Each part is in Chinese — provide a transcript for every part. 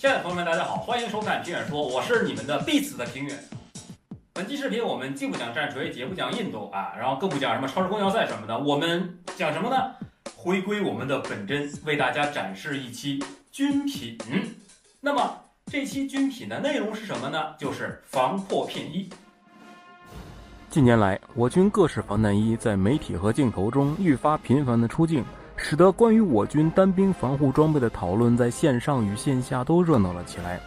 亲爱的朋友们，大家好，欢迎收看平远说，我是你们的必死的平远。本期视频我们既不讲战锤，也不讲印度啊，然后更不讲什么超时空要塞什么的，我们讲什么呢？回归我们的本真，为大家展示一期军品。那么这期军品的内容是什么呢？就是防破片衣。近年来，我军各式防弹衣在媒体和镜头中愈发频繁的出镜，使得关于我军单兵防护装备的讨论在线上与线下都热闹了起来。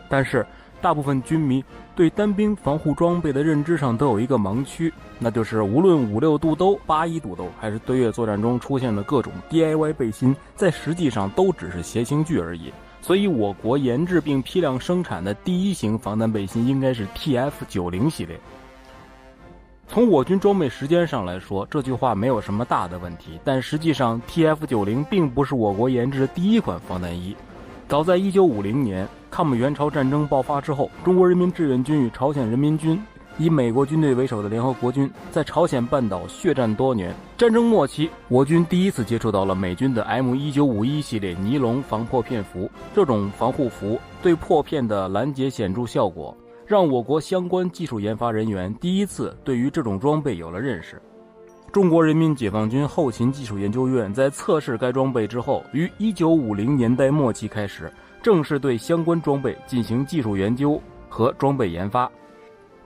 但是，大部分军迷对单兵防护装备的认知上都有一个盲区，那就是无论56肚兜、81肚兜，还是对越作战中出现的各种 DIY 背心，在实际上都只是谐星剧而已。所以，我国研制并批量生产的第一型防弹背心应该是 TF90 系列。从我军装备时间上来说，这句话没有什么大的问题，但实际上 TF90 并不是我国研制的第一款防弹衣。早在1950年，抗美援朝战争爆发之后，中国人民志愿军与朝鲜人民军以美国军队为首的联合国军在朝鲜半岛血战多年。战争末期，我军第一次接触到了美军的 M1951 系列尼龙防破片服，这种防护服对破片的拦截显著效果，让我国相关技术研发人员第一次对于这种装备有了认识。中国人民解放军后勤技术研究院在测试该装备之后，于1950年代末期开始正式对相关装备进行技术研究和装备研发，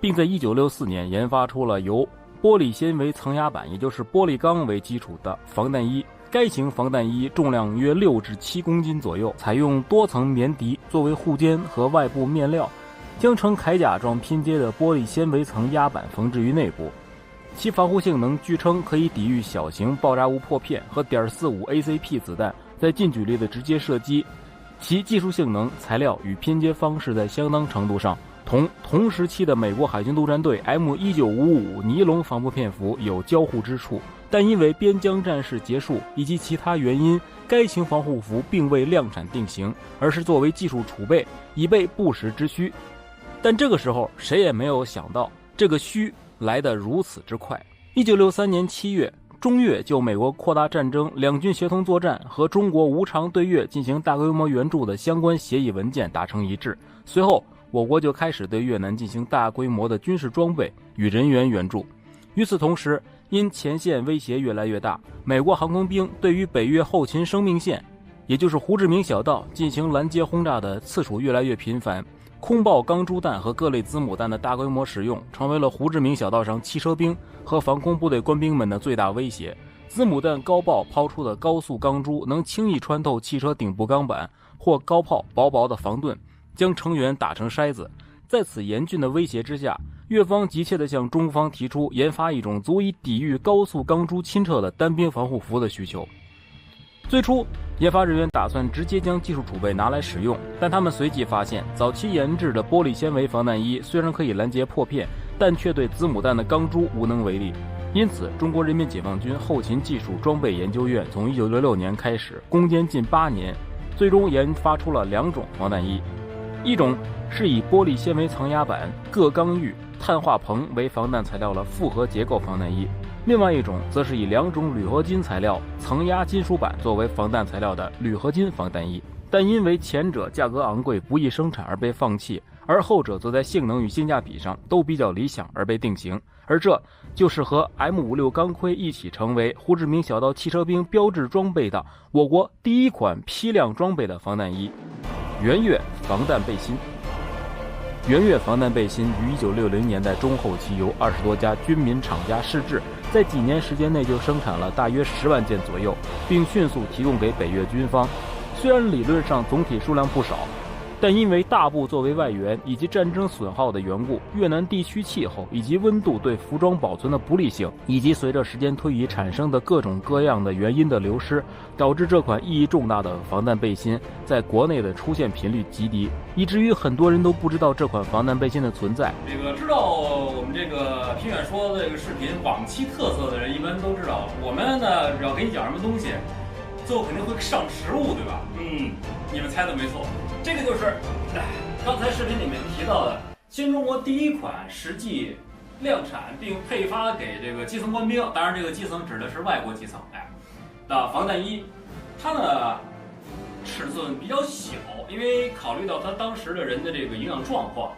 并在1964年研发出了由玻璃纤维层压板，也就是玻璃钢为基础的防弹衣。该型防弹衣重量约6至7公斤左右，采用多层棉底作为护肩和外部面料，将呈铠甲状拼接的玻璃纤维层压板缝制于内部。其防护性能据称可以抵御小型爆炸物破片和.45 ACP 子弹在近距离的直接射击。其技术性能、材料与拼接方式在相当程度上同时期的美国海军陆战队 M1955 尼龙防破片服有交互之处，但因为边疆战事结束以及其他原因，该型防护服并未量产定型，而是作为技术储备，以备不时之需。但这个时候谁也没有想到，这个需来得如此之快。1963年7月，中越就美国扩大战争、两军协同作战和中国无偿对越进行大规模援助的相关协议文件达成一致。随后，我国就开始对越南进行大规模的军事装备与人员援助。与此同时，因前线威胁越来越大，美国航空兵对于北越后勤生命线，也就是胡志明小道进行拦截轰炸的次数越来越频繁。空爆钢珠弹和各类子母弹的大规模使用，成为了胡志明小道上汽车兵和防空部队官兵们的最大威胁。子母弹高爆抛出的高速钢珠能轻易穿透汽车顶部钢板，或高炮薄薄的防盾将成员打成筛子。在此严峻的威胁之下，越方急切地向中方提出研发一种足以抵御高速钢珠侵彻的单兵防护服的需求。最初，研发人员打算直接将技术储备拿来使用，但他们随即发现，早期研制的玻璃纤维防弹衣虽然可以拦截破片，但却对子母弹的钢珠无能为力。因此，中国人民解放军后勤技术装备研究院从1966年开始，攻坚近8年，最终研发出了2种防弹衣。一种是以玻璃纤维层压板、铬钢玉、碳化硼为防弹材料的复合结构防弹衣，另外一种则是以2种铝合金材料层压金属板作为防弹材料的铝合金防弹衣，但因为前者价格昂贵不易生产而被放弃，而后者则在性能与性价比上都比较理想而被定型。而这就是和 M56 钢盔一起成为胡志明小道汽车兵标志装备的我国第一款批量装备的防弹衣——圆月防弹背心。圆月防弹背心于1960年代中后期由20多家军民厂家试制，在几年时间内就生产了大约10万件左右，并迅速提供给北越军方。虽然理论上总体数量不少，但因为大部作为外援以及战争损耗的缘故，越南地区气候以及温度对服装保存的不利性，以及随着时间推移产生的各种各样的原因的流失，导致这款意义重大的防弹背心在国内的出现频率极低，以至于很多人都不知道这款防弹背心的存在。知道我们这个平远说的这个视频往期特色的人，一般都知道，我们呢只要给你讲什么东西，最后肯定会上实物，对吧？你们猜的没错，这个就是刚才视频里面提到的新中国第一款实际量产并配发给这个基层官兵，当然这个基层指的是外国基层的防弹衣。它呢尺寸比较小，因为考虑到他当时的人的这个营养状况，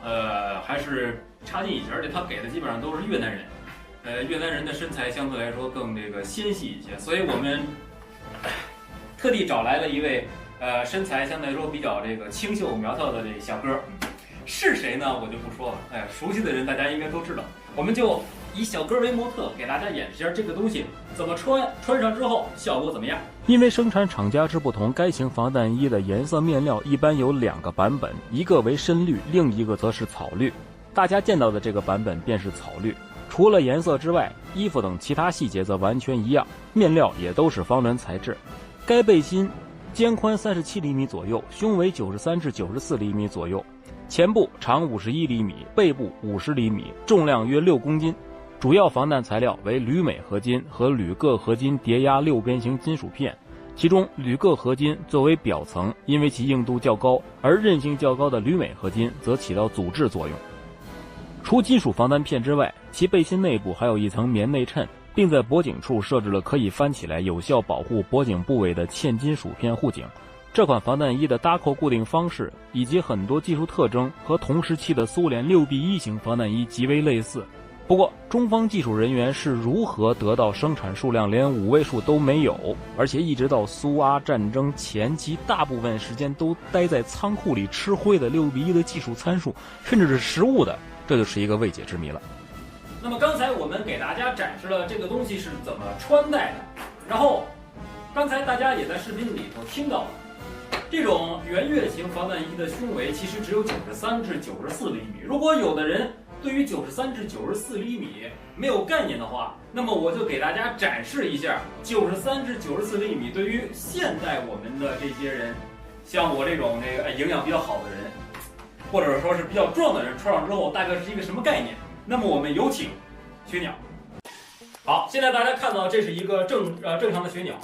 还是差劲一些，而且他给的基本上都是越南人，越南人的身材相对来说更这个纤细一些，所以我们特地找来了一位身材相对来说比较这个清秀苗条的这小哥，是谁呢？我就不说了，熟悉的人大家应该都知道，我们就以小哥为模特，给大家演示一下这个东西怎么穿，穿上之后效果怎么样。因为生产厂家之不同，该型防弹衣的颜色面料一般有2个版本，一个为深绿，另一个则是草绿。大家见到的这个版本便是草绿，除了颜色之外，衣服等其他细节则完全一样，面料也都是方纶材质。该背心肩宽37厘米左右，胸围93至94厘米左右，前部长51厘米，背部50厘米，重量约6公斤。主要防弹材料为铝镁合金和铝铬合金叠压6边形金属片，其中铝铬合金作为表层，因为其硬度较高，而韧性较高的铝镁合金则起到阻滞作用。除金属防弹片之外，其背心内部还有一层棉内衬，并在脖颈处设置了可以翻起来有效保护脖颈部位的嵌金属片护颈。这款防弹衣的搭扣固定方式以及很多技术特征和同时期的苏联6B1型防弹衣极为类似。不过，中方技术人员是如何得到生产数量连5位数都没有，而且一直到苏阿战争前期大部分时间都待在仓库里吃灰的6:1的技术参数，甚至是实物的，这就是一个未解之谜了。那么刚才我们给大家展示了这个东西是怎么穿戴的，然后刚才大家也在视频里头听到了，这种圆月形防弹衣的胸围其实只有93至94厘米。如果有的人对于93至94厘米没有概念的话，那么我就给大家展示一下93至94厘米对于现代我们的这些人，像我这种这个营养比较好的人，或者说是比较壮的人，穿上之后大概是一个什么概念。那么我们有请雪鸟。好，现在大家看到这是一个正常的雪鸟，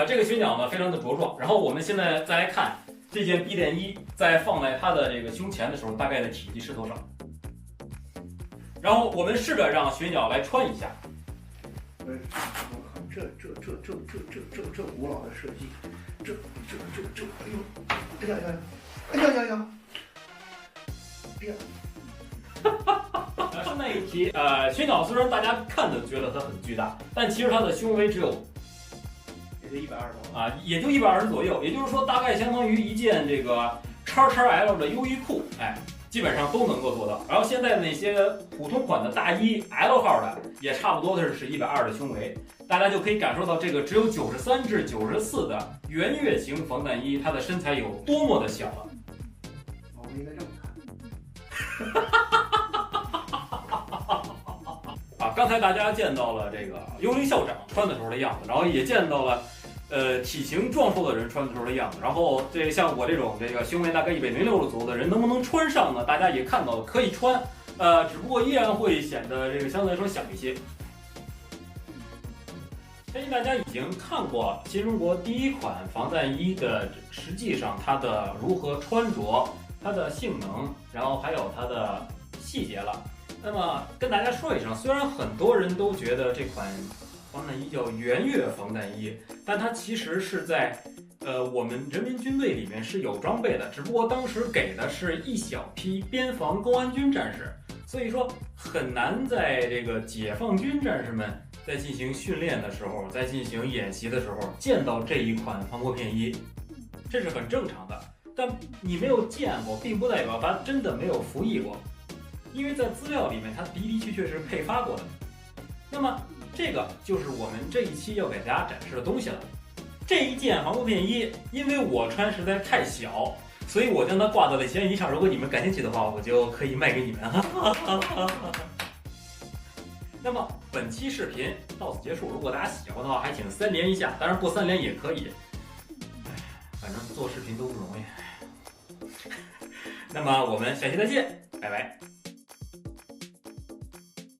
这个雪鸟呢非常的茁壮。然后我们现在再来看这件避垫衣，在放在它的这个胸前的时候，大概的体积是多少？然后我们试着让雪鸟来穿一下。我看这古老的设计，哎呀，顺带一提，雪鸟虽然大家看着觉得它很巨大，但其实它的胸围只有也就120多啊，也就120左右，也就是说大概相当于一件这个XXL 的优衣库，基本上都能够做到。然后现在那些普通款的大衣 L 号的也差不多是120的胸围，大家就可以感受到这个只有93至94的圆月形防弹衣，它的身材有多么的小了。我们应该这么看。刚才大家见到了这个幽灵校长穿的时候的样子，然后也见到了体型壮硕的人穿的时候的样子，然后这像我这种这个胸围大概106左右的人能不能穿上呢？大家也看到了，可以穿，只不过依然会显得这个相对来说小一些。相信大家已经看过新中国第一款防弹衣的，实际上它的如何穿着、它的性能，然后还有它的细节了。那么跟大家说一声，虽然很多人都觉得这款防弹衣叫圆月防弹衣，但它其实是在我们人民军队里面是有装备的，只不过当时给的是一小批边防公安军战士，所以说很难在这个解放军战士们在进行训练的时候，在进行演习的时候见到这一款防脱片衣，这是很正常的。但你没有见过，并不代表它真的没有服役过，因为在资料里面它的的确确是配发过的。那么这个就是我们这一期要给大家展示的东西了。这一件防脱片衣，因为我穿实在太小，所以我将它挂到了闲鱼上。如果你们感兴趣的话，我就可以卖给你们。那么本期视频到此结束。如果大家喜欢的话，还请3连一下，当然不3连也可以。反正做视频都不容易。那么我们下期再见，拜拜。